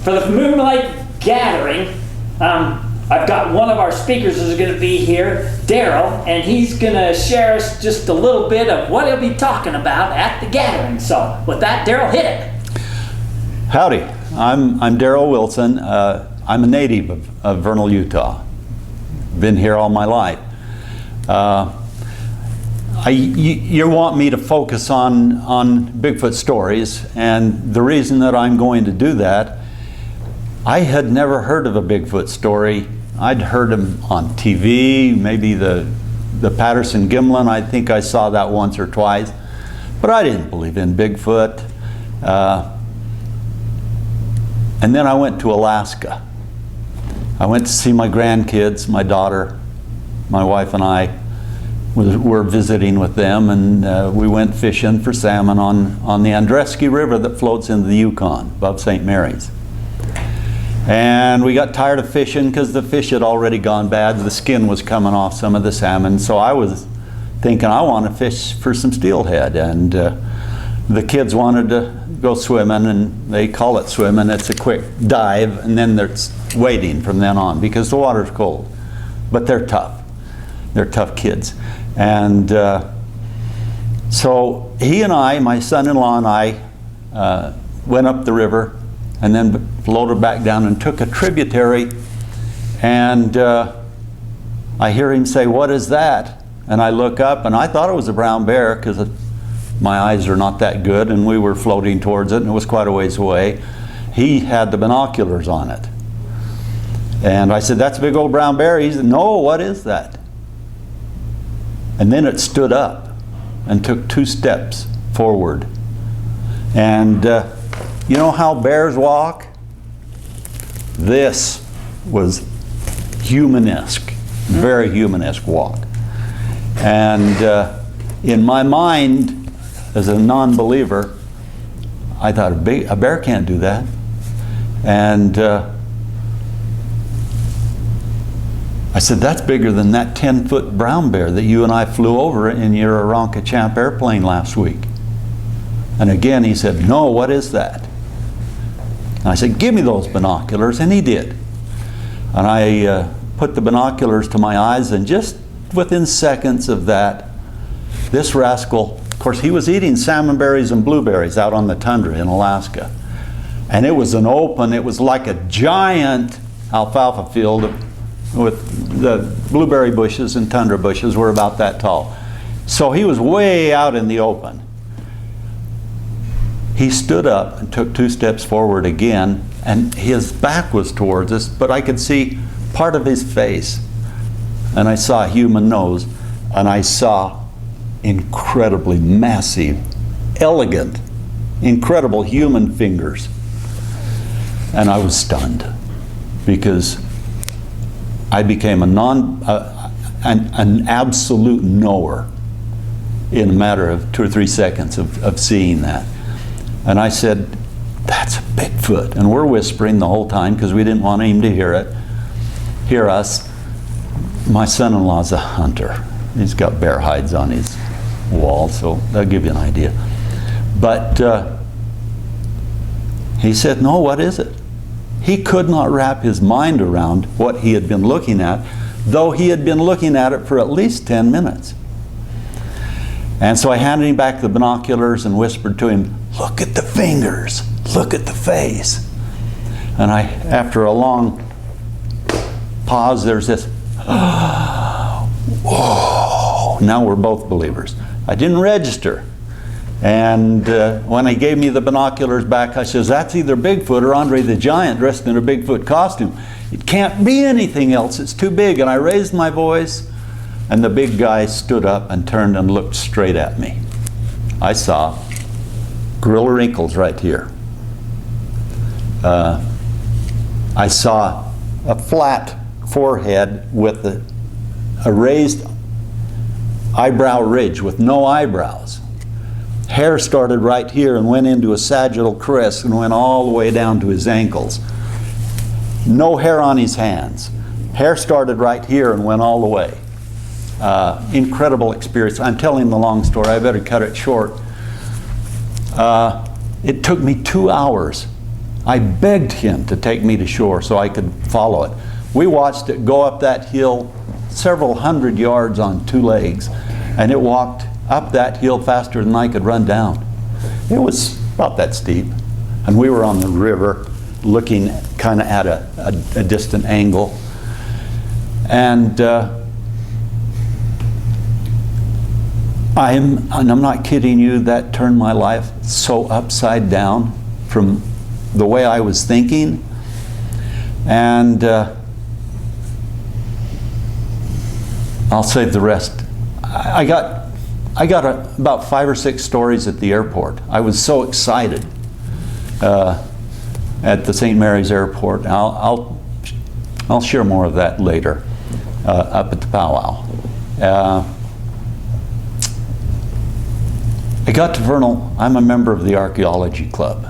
For the Moon Lake gathering, I've got one of our speakers is going to be here, Daryl, and he's going to share us just a little bit of what he'll be talking about at the gathering. So with that, Daryl, hit it. Howdy, I'm Daryl Wilson. I'm a native of Vernal, Utah. Been here all my life. You want me to focus on Bigfoot stories, and the reason that I'm going to do that, I had never heard of a Bigfoot story. I'd heard them on TV, maybe the Patterson Gimlin. I think I saw that once or twice, but I didn't believe in Bigfoot. And then I went to Alaska. I went to see my grandkids, my daughter, my wife and I were visiting with them, and we went fishing for salmon on the Andreski River that floats into the Yukon above St. Mary's. And we got tired of fishing because the fish had already gone bad. The skin was coming off some of the salmon. So I was thinking I want to fish for some steelhead. And the kids wanted to go swimming, and they call it swimming. It's a quick dive, and then there's waiting from then on because the water's cold. But they're tough. They're tough kids. And so he and I, my son-in-law and I, went up the river and then floated back down and took a tributary, and I hear him say, "What is that?" And I look up, and I thought it was a brown bear because my eyes are not that good, and we were floating towards it, and it was quite a ways away. He had the binoculars on it. And I said, "That's a big old brown bear." He said, "No, what is that?" And then it stood up and took 2 steps forward. And you know how bears walk? This was humanesque, very humanesque walk. And in my mind, as a non-believer, I thought a bear can't do that. And I said, "That's bigger than that 10-foot brown bear that you and I flew over in your Aranca Champ airplane last week." And again he said, "No, what is that?" And I said, "Give me those binoculars," and he did. And I put the binoculars to my eyes, and just within seconds of that, this rascal, of course he was eating salmon berries and blueberries out on the tundra in Alaska. And it was it was like a giant alfalfa field with the blueberry bushes and tundra bushes were about that tall. So he was way out in the open. He stood up and took 2 steps forward again, and his back was towards us, but I could see part of his face. And I saw a human nose, and I saw incredibly massive, elegant, incredible human fingers. And I was stunned because I became an absolute knower in a matter of 2 or 3 seconds of seeing that. And I said, "That's a Bigfoot." And we're whispering the whole time because we didn't want him to hear us. My son-in-law's a hunter. He's got bear hides on his wall, so that'll give you an idea. But he said, "No, what is it?" He could not wrap his mind around what he had been looking at, though he had been looking at it for at least 10 minutes. And so I handed him back the binoculars and whispered to him, "Look at the fingers, look at the face." And after a long pause, there's this, whoa. Now we're both believers. I didn't register. And when he gave me the binoculars back, I says, "That's either Bigfoot or Andre the Giant dressed in a Bigfoot costume. It can't be anything else, it's too big." And I raised my voice, and the big guy stood up and turned and looked straight at me. I saw gorilla wrinkles right here. I saw a flat forehead with a raised eyebrow ridge with no eyebrows. Hair started right here and went into a sagittal crest and went all the way down to his ankles. No hair on his hands. Hair started right here and went all the way. Incredible experience. I'm telling the long story. I better cut it short. It took me 2 hours I begged him to take me to shore so I could follow it. We watched it go up that hill several hundred yards on 2 legs, and it walked up that hill faster than I could run down. It was about that steep, and we were on the river looking kind of at a distant angle. And I'm not kidding you, that turned my life so upside down from the way I was thinking. And I'll save the rest. I got about 5 or 6 stories at the airport. I was so excited at the St. Mary's Airport. I'll share more of that later up at the powwow. I got to Vernal. I'm a member of the archaeology club.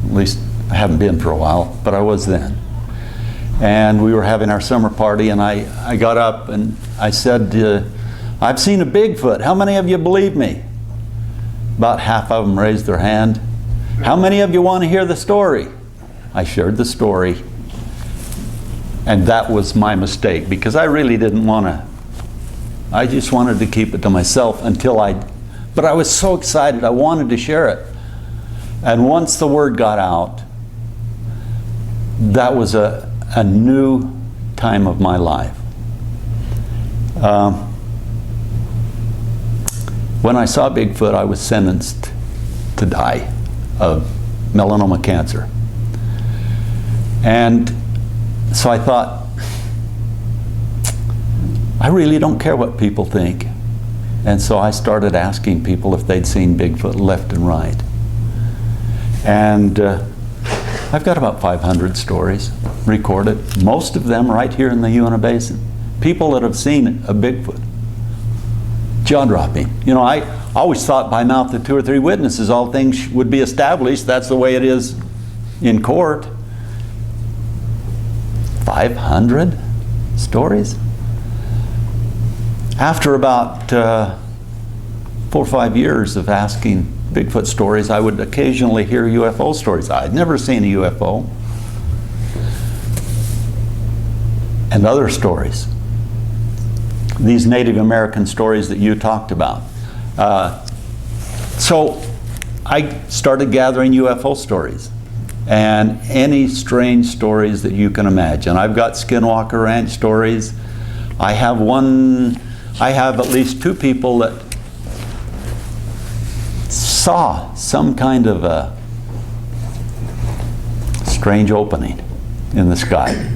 At least I haven't been for a while, but I was then. And we were having our summer party, and I got up and I said, I've seen a Bigfoot. How many of you believe me? About half of them raised their hand. How many of you want to hear the story? I shared the story. And that was my mistake, because I really didn't want to. I just wanted to keep it to myself but I was so excited, I wanted to share it. And once the word got out, that was a new time of my life. When I saw Bigfoot, I was sentenced to die of melanoma cancer. And so I thought, I really don't care what people think. And so I started asking people if they'd seen Bigfoot left and right. And I've got about 500 stories recorded, most of them right here in the Uinta Basin. People that have seen a Bigfoot. Jaw-dropping. You know, I always thought by mouth of 2 or 3 witnesses all things would be established. That's the way it is in court. 500 stories? After about 4 or 5 years of asking Bigfoot stories, I would occasionally hear UFO stories. I'd never seen a UFO. And other stories. These Native American stories that you talked about. So I started gathering UFO stories. And any strange stories that you can imagine. I've got Skinwalker Ranch stories. I have at least 2 people that saw some kind of a strange opening in the sky.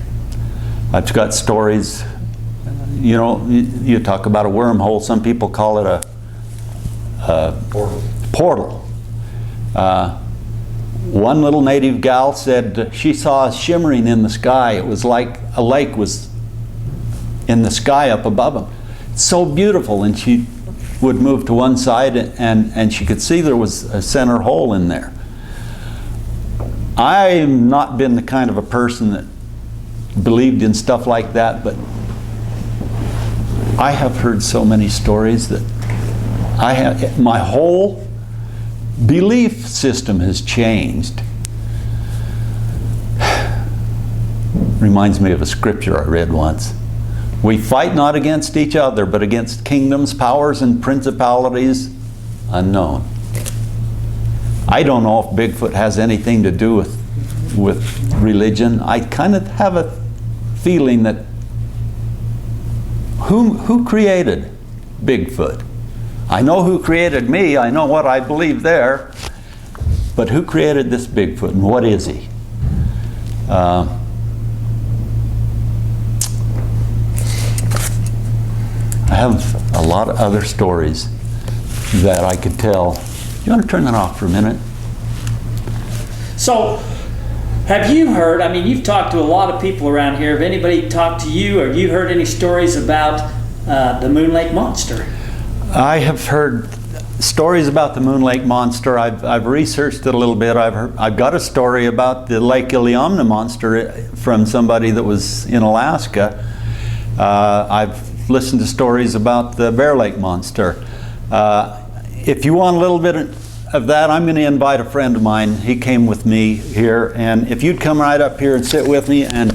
I've got stories, you know, you talk about a wormhole, some people call it a portal. One little native gal said she saw shimmering in the sky. It was like a lake was in the sky up above them. So beautiful, and she would move to one side and she could see there was a center hole in there. I've not been the kind of a person that believed in stuff like that, but I have heard so many stories that my whole belief system has changed. Reminds me of a scripture I read once. We fight not against each other, but against kingdoms, powers, and principalities unknown. I don't know if Bigfoot has anything to do with religion. I kind of have a feeling that who created Bigfoot? I know who created me. I know what I believe there. But who created this Bigfoot, and what is he? I have a lot of other stories that I could tell. You want to turn that off for a minute? So, have you heard, I mean, you've talked to a lot of people around here. Have anybody talked to you, or have you heard any stories about the Moon Lake Monster? I have heard stories about the Moon Lake Monster. I've researched it a little bit. I've got a story about the Lake Iliamna Monster from somebody that was in Alaska. I've listened to stories about the Bear Lake Monster. If you want a little bit of that, I'm going to invite a friend of mine. He came with me here, and if you'd come right up here and sit with me, and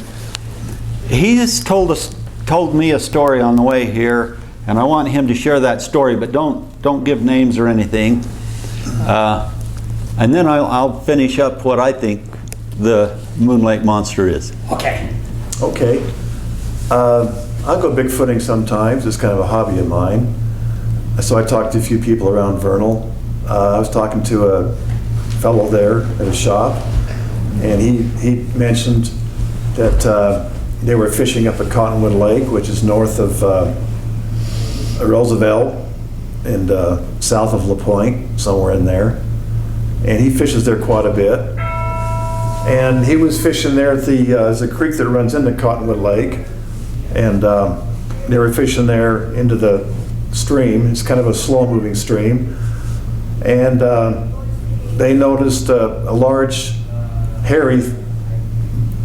he's told me a story on the way here, and I want him to share that story, but don't give names or anything. And then I'll finish up what I think the Moon Lake monster is. Okay. Okay. I'll go bigfooting sometimes. It's kind of a hobby of mine. So I talked to a few people around Vernal. I was talking to a fellow there at a shop, and he mentioned that they were fishing up at Cottonwood Lake, which is north of Roosevelt and south of La Pointe, somewhere in there. And he fishes there quite a bit. And he was fishing there at there's a creek that runs into Cottonwood Lake, and they were fishing there into the stream. It's kind of a slow-moving stream, and they noticed a large, hairy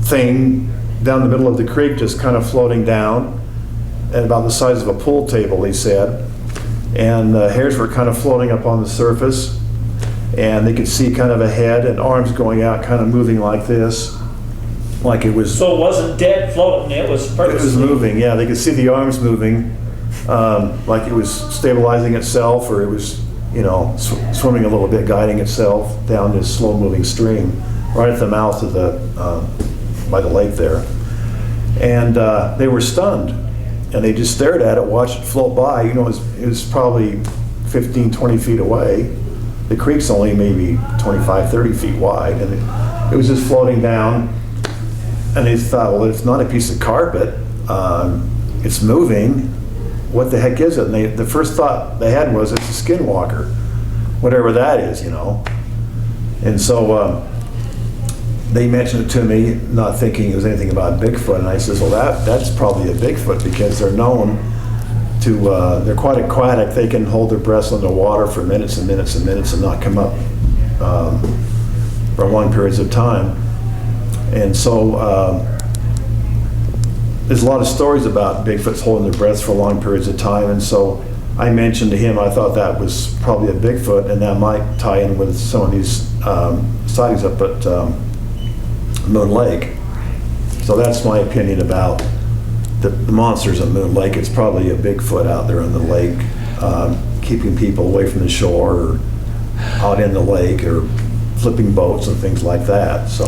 thing down the middle of the creek, just kind of floating down, at about the size of a pool table, he said. And the hairs were kind of floating up on the surface, and they could see kind of a head and arms going out, kind of moving like this, like it was. So it wasn't dead floating, it was purposely. It was moving, yeah. They could see the arms moving, like it was stabilizing itself, or it was, you know, swimming a little bit, guiding itself down this slow-moving stream, right at the mouth of the, by the lake there. And they were stunned, and they just stared at it, watched it float by. You know, it was probably 15, 20 feet away. The creek's only maybe 25, 30 feet wide, and it was just floating down. And they thought, well, it's not a piece of carpet. It's moving. What the heck is it? And the first thought they had was, it's a skinwalker, whatever that is, you know. And so they mentioned it to me, not thinking it was anything about Bigfoot. And I says, well, that's probably a Bigfoot, because they're known to, they're quite aquatic. They can hold their breaths underwater for minutes and minutes and minutes and not come up for long periods of time. And so there's a lot of stories about Bigfoots holding their breaths for long periods of time. And so I mentioned to him, I thought that was probably a Bigfoot, and that might tie in with some of these sightings up at Moon Lake. So that's my opinion about the monsters at Moon Lake. It's probably a Bigfoot out there in the lake, keeping people away from the shore, or out in the lake, or flipping boats and things like that. So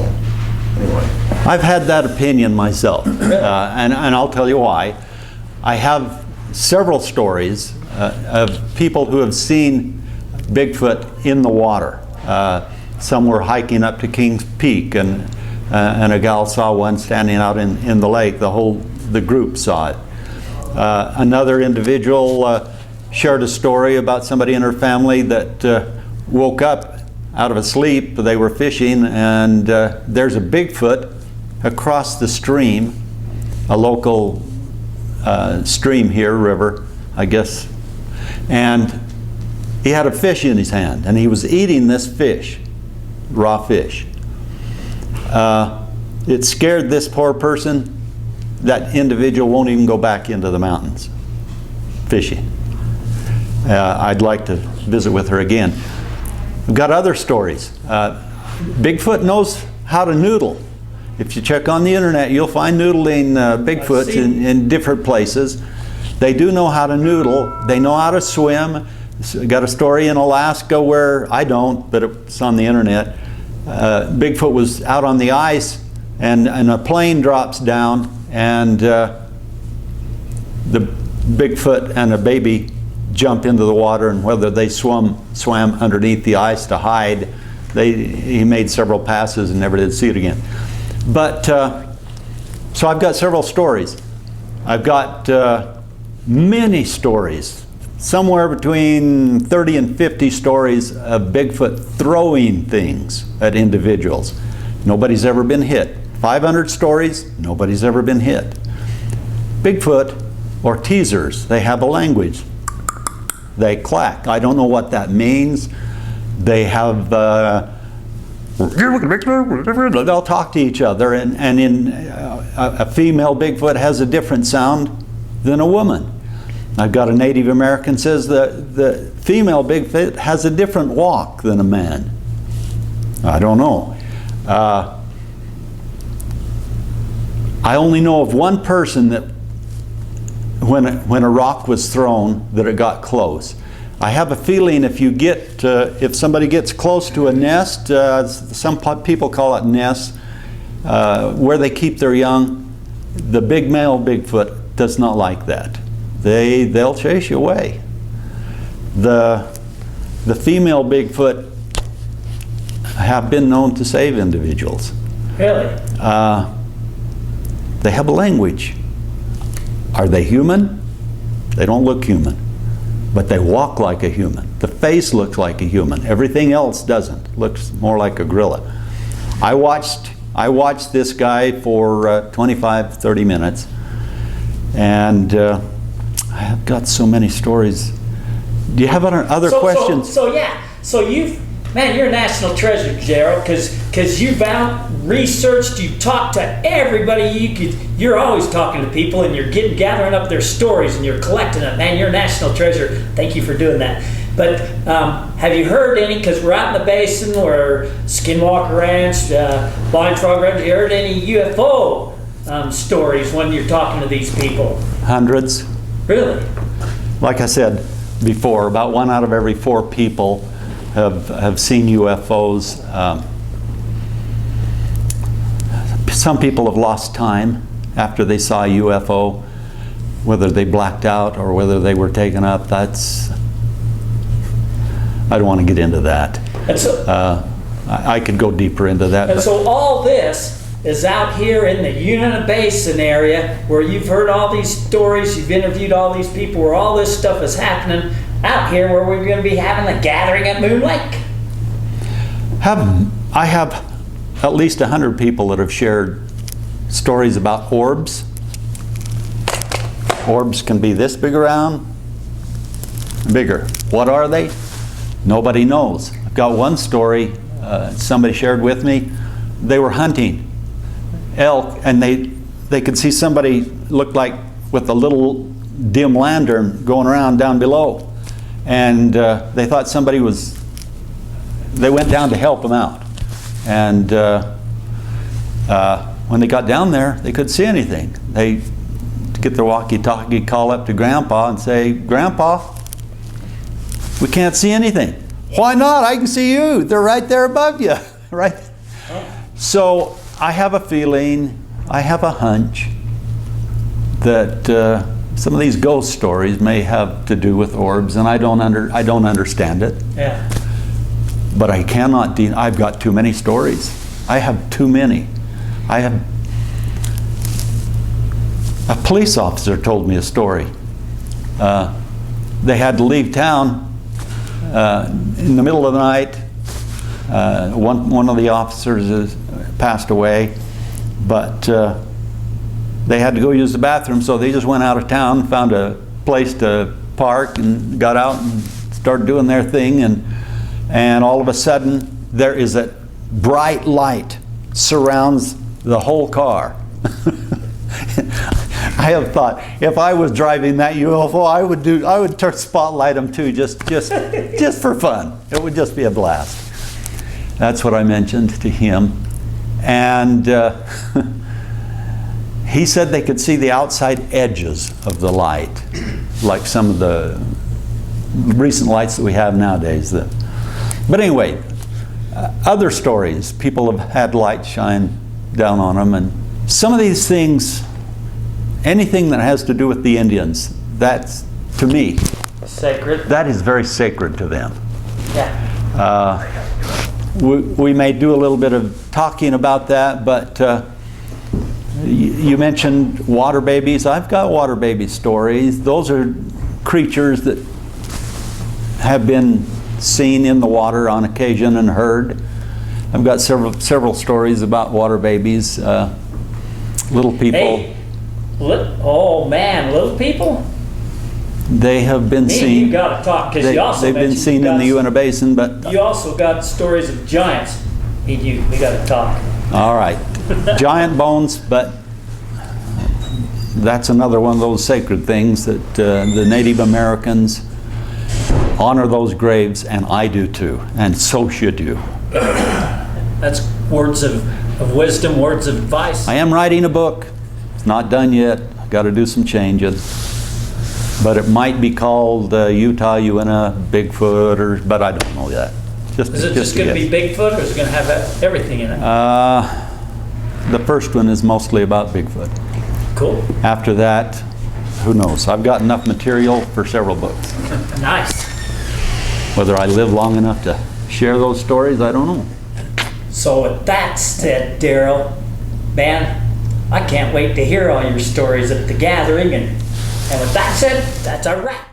anyway. I've had that opinion myself, and I'll tell you why. I have several stories of people who have seen Bigfoot in the water. Some were hiking up to Kings Peak, and a gal saw one standing out in the lake. The group saw it. Another individual shared a story about somebody in her family that woke up out of a sleep. They were fishing, and there's a Bigfoot across the stream, a local stream here, river, I guess, and he had a fish in his hand, and he was eating this fish, raw fish. It scared this poor person. That individual won't even go back into the mountains fishing. I'd like to visit with her again. We've got other stories. Bigfoot knows how to noodle. If you check on the internet, you'll find noodling Bigfoots in different places. They do know how to noodle. They know how to swim. Got a story in Alaska where, I don't, but it's on the internet. Bigfoot was out on the ice, and a plane drops down, and the Bigfoot and a baby jump into the water, and whether they swam underneath the ice to hide, he made several passes and never did see it again. But so I've got several stories. I've got many stories, somewhere between 30 and 50 stories of Bigfoot throwing things at individuals. Nobody's ever been hit. 500 stories, nobody's ever been hit. Bigfoot, or teasers, they have a language. They clack. I don't know what that means. They have, they'll talk to each other, and a female Bigfoot has a different sound than a woman. I've got a Native American says the female Bigfoot has a different walk than a man. I don't know. I only know of one person that when a rock was thrown that it got close. I have a feeling if somebody gets close to a nest, some people call it nests, where they keep their young, the big male Bigfoot does not like that. They'll chase you away. The female Bigfoot have been known to save individuals. Really? They have a language. Are they human? They don't look human, but they walk like a human. The face looks like a human. Everything else doesn't. Looks more like a gorilla. I watched this guy for 25, 30 minutes, and I've got so many stories. Do you have other questions? Man, you're a national treasure, Daryl, because you've researched, you talked to everybody. You're always talking to people, and you're gathering up their stories, and you're collecting them. Man, you're a national treasure. Thank you for doing that. But have you heard any, because we're out in the basin, or Skinwalker Ranch, Blind Frog Ranch, have you heard any UFO stories when you're talking to these people? Hundreds. Really? Like I said before, about 1 out of every 4 people have seen UFOs. Some people have lost time after they saw a UFO, whether they blacked out or whether they were taken up. I don't want to get into that. And so, I could go deeper into that. And so all this is out here in the Uinta Basin area, where you've heard all these stories, you've interviewed all these people, where all this stuff is happening out here, where we're going to be having a gathering at Moon Lake. I have at least 100 people that have shared stories about orbs. Orbs can be this big around, bigger. What are they? Nobody knows. I've got one story somebody shared with me. They were hunting elk, and they could see somebody looked like with a little dim lantern going around down below. And they thought somebody was, they went down to help them out. And when they got down there, they couldn't see anything. They get their walkie-talkie, call up to Grandpa and say, "Grandpa, we can't see anything." "Why not? I can see you. They're right there above you." Right? So I have a feeling, I have a hunch that some of these ghost stories may have to do with orbs, and I don't understand it. Yeah. But I cannot I've got too many stories. I have too many. A police officer told me a story. They had to leave town in the middle of the night. One of the officers has passed away, but they had to go use the bathroom, so they just went out of town, found a place to park, and got out and started doing their thing. And all of a sudden, there is a bright light surrounds the whole car. I have thought, if I was driving that UFO, I would spotlight them too, just for fun. It would just be a blast. That's what I mentioned to him, and he said they could see the outside edges of the light, like some of the recent lights that we have nowadays. But anyway, other stories, people have had light shine down on them, and some of these things, anything that has to do with the Indians, that's, to me, sacred. That is very sacred to them. Yeah. We may do a little bit of talking about that, but you mentioned water babies. I've got water baby stories. Those are creatures that have been seen in the water on occasion and heard. I've got several stories about water babies, little people. Hey, oh man, little people? They have been seen. You got to talk, because you also they've been seen in the Uinta Basin, but you also got stories of giants. We got to talk. all right, giant bones, but that's another one of those sacred things that the Native Americans honor those graves, and I do too, and so should you. That's words of wisdom, words of advice. I am writing a book. It's not done yet. I've got to do some changes. But it might be called Utah, Uinta, Bigfoot, but I don't know yet. Is it just going to be Bigfoot, or is it going to have everything in it? The first one is mostly about Bigfoot. Cool. After that, who knows? I've got enough material for several books. Nice. Whether I live long enough to share those stories, I don't know. So with that said, Daryl, man, I can't wait to hear all your stories at the gathering. And with that said, that's a wrap.